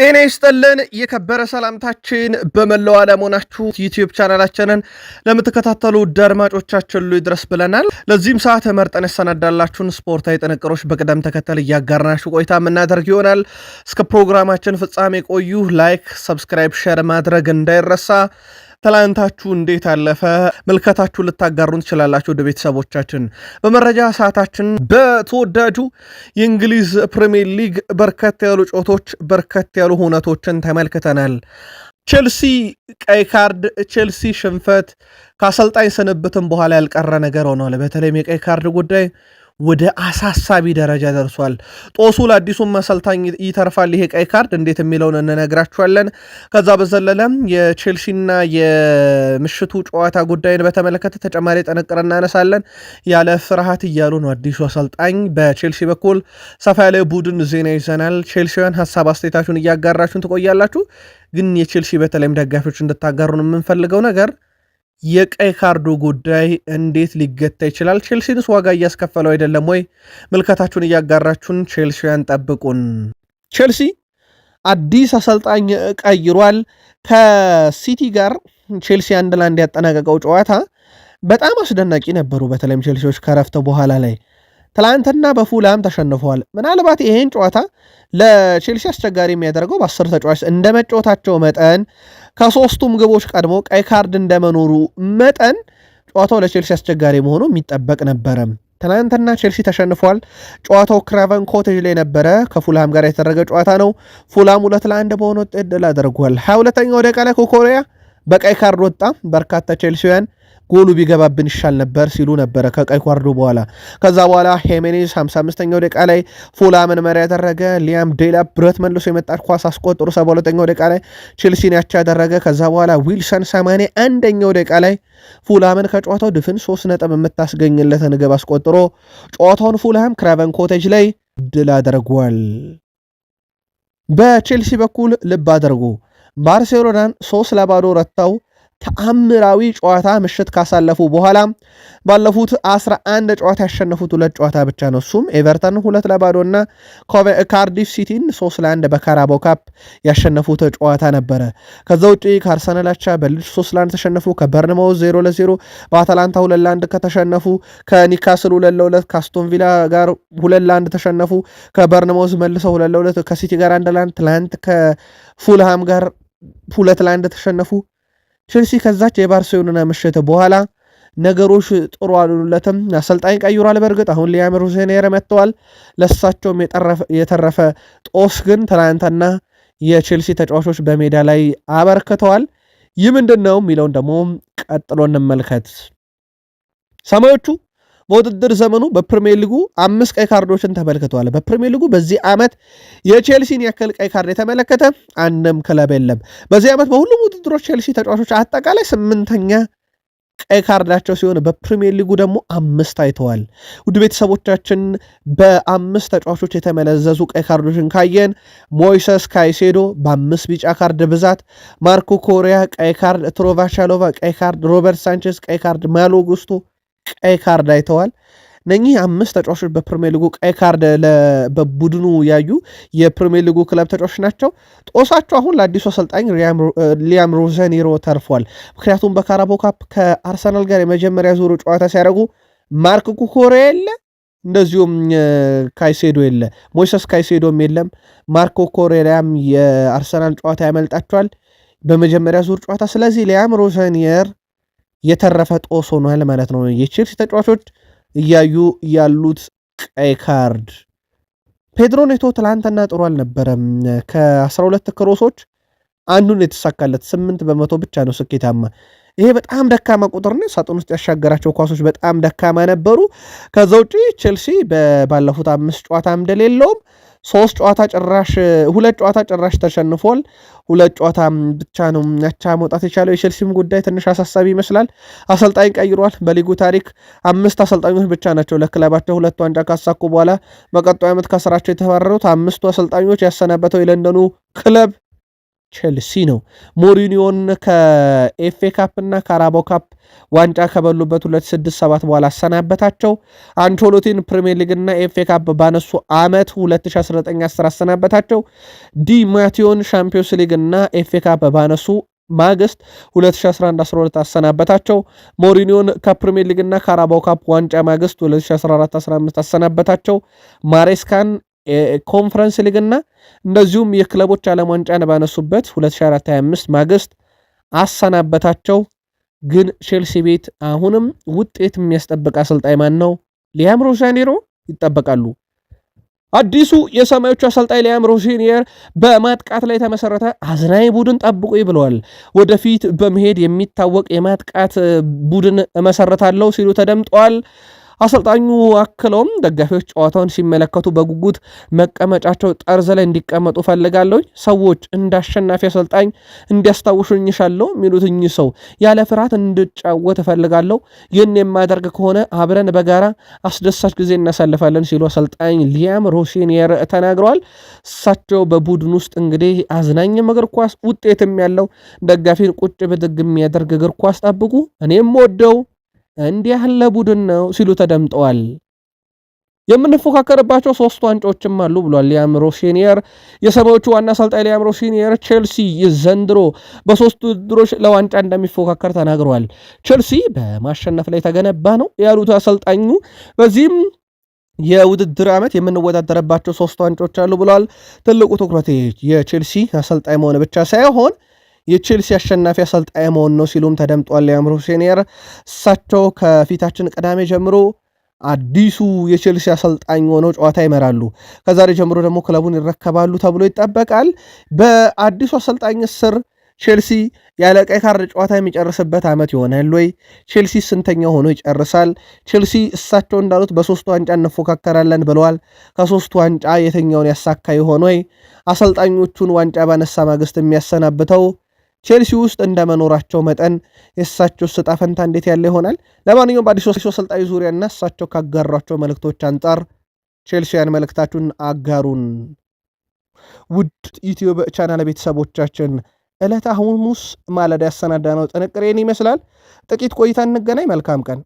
ጤና ይስጥልን የከበረ ሰላምታችን በመላው ዓለም ሆናችሁ ዩቲዩብ ቻናላችንን ለምትከታተሉ አድማጮቻችን ሁሉ ይድረስ ብለናል። ለዚህም ሰዓት መርጠን ያሰናዳላችሁን ስፖርታዊ ጥንቅሮች በቅደም ተከተል እያጋራናችሁ ቆይታ የምናደርግ ይሆናል። እስከ ፕሮግራማችን ፍጻሜ ቆዩ። ላይክ፣ ሰብስክራይብ፣ ሼር ማድረግ እንዳይረሳ። ትላንታችሁ እንዴት አለፈ? ምልከታችሁ ልታጋሩን ትችላላችሁ። ወደ ቤተሰቦቻችን በመረጃ ሰዓታችን በተወዳጁ የእንግሊዝ ፕሪሚየር ሊግ በርከት ያሉ ጨዋታዎች በርከት ያሉ ሁነቶችን ተመልክተናል። ቼልሲ ቀይ ካርድ፣ ቼልሲ ሽንፈት፣ ከአሰልጣኝ ስንብትም በኋላ ያልቀረ ነገር ሆኗል። በተለይም የቀይ ካርድ ጉዳይ ወደ አሳሳቢ ደረጃ ደርሷል። ጦሱ ለአዲሱም አሰልጣኝ ይተርፋል ይሄ ቀይ ካርድ እንዴት የሚለውን እንነግራችኋለን። ከዛ በዘለለም የቼልሲና የምሽቱ ጨዋታ ጉዳይን በተመለከተ ተጨማሪ ጥንቅር እናነሳለን። ያለ ፍርሃት እያሉ ነው አዲሱ አሰልጣኝ። በቼልሲ በኩል ሰፋ ያለ ቡድን ዜና ይዘናል። ቼልሲያን ሀሳብ አስተያየታችሁን እያጋራችሁን ትቆያላችሁ። ግን የቼልሲ በተለይም ደጋፊዎች እንድታጋሩን የምንፈልገው ነገር የቀይ ካርዱ ጉዳይ እንዴት ሊገታ ይችላል? ቼልሲንስ ዋጋ እያስከፈለው አይደለም ወይ? ምልከታችሁን እያጋራችሁን ቼልሲያን ጠብቁን። ቼልሲ አዲስ አሰልጣኝ ቀይሯል። ከሲቲ ጋር ቼልሲ 1-1 ያጠናቀቀው ጨዋታ በጣም አስደናቂ ነበሩ። በተለይም ቼልሲዎች ከረፍት በኋላ ላይ ትላንትና በፉላም ተሸንፈዋል። ምናልባት ይሄን ጨዋታ ለቼልሲ አስቸጋሪ የሚያደርገው በ10 ተጫዋች እንደ መጫወታቸው መጠን ከሶስቱም ግቦች ቀድሞ ቀይ ካርድ እንደመኖሩ መጠን ጨዋታው ለቼልሲ አስቸጋሪ መሆኑ የሚጠበቅ ነበረ። ትናንትና ቼልሲ ተሸንፏል። ጨዋታው ክራቨን ኮቴጅ ላይ ነበረ። ከፉልሃም ጋር የተደረገ ጨዋታ ነው። ፉልሃም 2-1 በሆነ ውጤት ድል አድርጓል። 22ኛው ደቂቃ ላይ ኮኮሪያ በቀይ ካርድ ወጣ። በርካታ ቼልሲውያን ጎሉ ቢገባብን ይሻል ነበር ሲሉ ነበረ ከቀይ ካርዱ በኋላ። ከዛ በኋላ ሄሜኔዝ 55ኛው ደቂቃ ላይ ፉልሃምን መሪ ያደረገ። ሊያም ዴላፕ ብረት መልሶ የመጣች ኳስ አስቆጥሮ 72ኛው ደቂቃ ላይ ቼልሲን ያቻ ያደረገ። ከዛ በኋላ ዊልሰን 81ኛው ደቂቃ ላይ ፉልሃምን ከጨዋታው ድፍን 3 ነጥብ የምታስገኝለትን ግብ አስቆጥሮ ጨዋታውን ፉልሃም ክራቨን ኮቴጅ ላይ ድል አድርጓል። በቼልሲ በኩል ልብ አድርጉ ባርሴሎናን 3-0 ረታው ተአምራዊ ጨዋታ ምሽት ካሳለፉ በኋላ ባለፉት 11 ጨዋታ ያሸነፉት 2 ጨዋታ ብቻ ነው። እሱም ኤቨርተን 2-0 እና ካርዲፍ ሲቲን 3-1 በካራባው ካፕ ያሸነፉት ጨዋታ ነበረ። ከዛ ውጪ ከአርሰናል አቻ በሊድስ 3-1 ተሸነፉ። ከበርንማውዝ 0-0 በአታላንታ 2-1 ከተሸነፉ። ከኒካስል 2-2 ከአስቶን ቪላ ጋር 2-1 ተሸነፉ። ከበርንማውዝ መልሰው 2-2 ከሲቲ ጋር 1-1 ትላንት ከፉልሃም ጋር 2-1 ተሸነፉ። ቼልሲ ከዛች የባርሴሎና ምሽት በኋላ ነገሮች ጥሩ አልሆኑለትም። አሰልጣኝ ቀይሯል። በእርግጥ አሁን ሊያም ሮዜኔር መጥተዋል። ለሳቸውም የተረፈ ጦስ ግን ትናንትና የቼልሲ ተጫዋቾች በሜዳ ላይ አበርክተዋል። ይህ ምንድን ነው የሚለውን ደግሞ ቀጥሎ እንመልከት። ሰማዮቹ በውድድር ዘመኑ በፕሪሚየር ሊጉ 5 ቀይ ካርዶችን ተመልክተዋል። በፕሪሚየር ሊጉ በዚህ ዓመት የቼልሲን ያክል ቀይ ካርድ የተመለከተ አንድም ክለብ የለም። በዚህ ዓመት በሁሉም ውድድሮች ቼልሲ ተጫዋቾች አጠቃላይ 8ኛ ቀይ ካርዳቸው ሲሆን በፕሪሚየር ሊጉ ደግሞ 5 አይተዋል። ውድ ቤተሰቦቻችን በ5 ተጫዋቾች የተመለዘዙ ቀይ ካርዶችን ካየን ሞይሰስ ካይሴዶ በ5 ቢጫ ካርድ ብዛት፣ ማርኮ ኮሪያ ቀይ ካርድ፣ ትሮቫቻሎቫ ቀይ ካርድ፣ ሮበርት ሳንቼዝ ቀይ ካርድ፣ ማሎ ጉስቶ ቀይ ካርድ አይተዋል። እነኚህ 5 ተጫዋቾች በፕሪሚየር ሊጉ ቀይ ካርድ በቡድኑ ያዩ የፕሪሚየር ሊጉ ክለብ ተጫዋቾች ናቸው። ጦሳቸው አሁን ለአዲሱ አሰልጣኝ ሊያም ሮዘኒሮ ተርፏል። ምክንያቱም በካራባው ካፕ ከአርሰናል ጋር የመጀመሪያ ዙሩ ጨዋታ ሲያደርጉ ማርክ ኩኮሬ የለ፣ እንደዚሁም ካይሴዶ የለ፣ ሞይሰስ ካይሴዶም የለም። ማርኮ ኮሬላም የአርሰናል ጨዋታ ያመልጣቸዋል በመጀመሪያ ዙር ጨዋታ። ስለዚህ ሊያም ሮዘኒየር የተረፈ ጦስ ሆኗል ማለት ነው። የቼልሲ ተጫዋቾች እያዩ ያሉት ቀይ ካርድ። ፔድሮ ኔቶ ትላንትና ጥሩ አልነበረም። ከ12 ክሮሶች አንዱን የተሳካለት 8% ብቻ ነው ስኬታማ። ይሄ በጣም ደካማ ቁጥር ነው። ሳጥን ውስጥ ያሻገራቸው ኳሶች በጣም ደካማ ነበሩ። ከዛ ውጪ ቼልሲ ባለፉት 5 ጨዋታ እንደሌለውም 2 ጨዋታ ጭራሽ ተሸንፏል። 2 ጨዋታ ብቻ ነው ያቻ መውጣት የቻለው። የቼልሲም ጉዳይ ትንሽ አሳሳቢ ይመስላል። አሰልጣኝ ቀይሯል። በሊጉ ታሪክ 5 አሰልጣኞች ብቻ ናቸው ለክለባቸው 2 ዋንጫ ካሳኩ በኋላ በቀጣዩ ዓመት ከስራቸው የተባረሩት። 5ቱ አሰልጣኞች ያሰናበተው የለንደኑ ክለብ ቼልሲ ነው። ሞሪኒዮን ከኤፍኤ ካፕ እና ካራባው ካፕ ዋንጫ ከበሉበት 2006-7 በኋላ አሰናበታቸው። አንቾሎቲን ፕሪሚየር ሊግ እና ኤፍኤ ካፕ ባነሱ ዓመት 2019-10 አሰናበታቸው። ዲ ማቴዮን ሻምፒዮንስ ሊግ እና ኤፍኤ ካፕ ባነሱ ማግስት 2011-12 አሰናበታቸው። ሞሪኒዮን ከፕሪሚየር ሊግ እና ካራባው ካፕ ዋንጫ ማግስት 2014-15 አሰናበታቸው። ማሬስካን ኮንፈረንስ ሊግ እና እንደዚሁም የክለቦች ዓለም ዋንጫን ባነሱበት 2024-25 ማግስት አሰናበታቸው። ግን ቼልሲ ቤት አሁንም ውጤት የሚያስጠብቅ አሰልጣኝ ማን ነው? ሊያም ሮዛኔሮ ይጠበቃሉ። አዲሱ የሰማዮቹ አሰልጣኝ ሊያም ሮዚኒየር በማጥቃት ላይ የተመሰረተ አዝናኝ ቡድን ጠብቁ ብለዋል። ወደፊት በመሄድ የሚታወቅ የማጥቃት ቡድን እመሰረታለሁ ሲሉ ተደምጠዋል። አሰልጣኙ አክለውም ደጋፊዎች ጨዋታውን ሲመለከቱ በጉጉት መቀመጫቸው ጠርዝ ላይ እንዲቀመጡ ፈልጋለሁ። ሰዎች እንደ አሸናፊ አሰልጣኝ እንዲያስታውሹኝሻለሁ የሚሉት እኚህ ሰው ያለ ፍርሃት እንድጫወት እፈልጋለሁ። ይህን የማደርግ ከሆነ አብረን በጋራ አስደሳች ጊዜ እናሳልፋለን ሲሉ አሰልጣኝ ሊያም ሮዚኒየር ተናግረዋል። እሳቸው በቡድን ውስጥ እንግዲህ አዝናኝም እግር ኳስ ውጤትም ያለው ደጋፊን ቁጭ ብድግ የሚያደርግ እግር ኳስ ጠብቁ፣ እኔም ወደው እንዲህ ያለ ቡድን ነው ሲሉ ተደምጠዋል። የምንፎካከርባቸው 3 ዋንጫዎችም አሉ ብሏል ሊያም ሮዚኒየር። የሰማዮቹ ዋና አሰልጣኝ ሊያም ሮዚኒየር ቼልሲ ዘንድሮ በ3 ውድድሮች ለዋንጫ እንደሚፎካከር ተናግረዋል። ቼልሲ በማሸነፍ ላይ የተገነባ ነው ያሉት አሰልጣኙ በዚህም የውድድር ዓመት የምንወዳደረባቸው 3 ዋንጫዎች አሉ ብለዋል። ትልቁ ትኩረት የቼልሲ አሰልጣኝ መሆን ብቻ ሳይሆን የቼልሲ አሸናፊ አሰልጣኝ መሆን ነው ሲሉም ተደምጧል። ሊያም ሮዚኒየር እሳቸው ከፊታችን ቅዳሜ ጀምሮ አዲሱ የቼልሲ አሰልጣኝ ሆነው ጨዋታ ይመራሉ። ከዛሬ ጀምሮ ደግሞ ክለቡን ይረከባሉ ተብሎ ይጠበቃል። በአዲሱ አሰልጣኝ ስር ቼልሲ ያለ ቀይ ካርድ ጨዋታ የሚጨርስበት ዓመት ይሆናል ወይ? ቼልሲ ስንተኛ ሆኖ ይጨርሳል? ቼልሲ እሳቸው እንዳሉት በ3 ዋንጫ እንፎካከራለን ብለዋል። ከ3 ዋንጫ የትኛውን ያሳካ ይሆን ወይ? አሰልጣኞቹን ዋንጫ ባነሳ ማግስት የሚያሰናብተው ቼልሲ ውስጥ እንደመኖራቸው መጠን የእሳቸው ዕጣ ፈንታ እንዴት ያለ ይሆናል? ለማንኛውም በአዲሱ አሰልጣኝ ዙሪያና እሳቸው ካጋሯቸው መልእክቶች አንጻር ቼልሲያን መልእክታችሁን አጋሩን። ውድ ዩቲዩብ ቻናል ቤተሰቦቻችን ዕለተ ሐሙስ ማለዳ ያሰናዳነው ጥንቅሬን ይመስላል። ጥቂት ቆይታ እንገናኝ። መልካም ቀን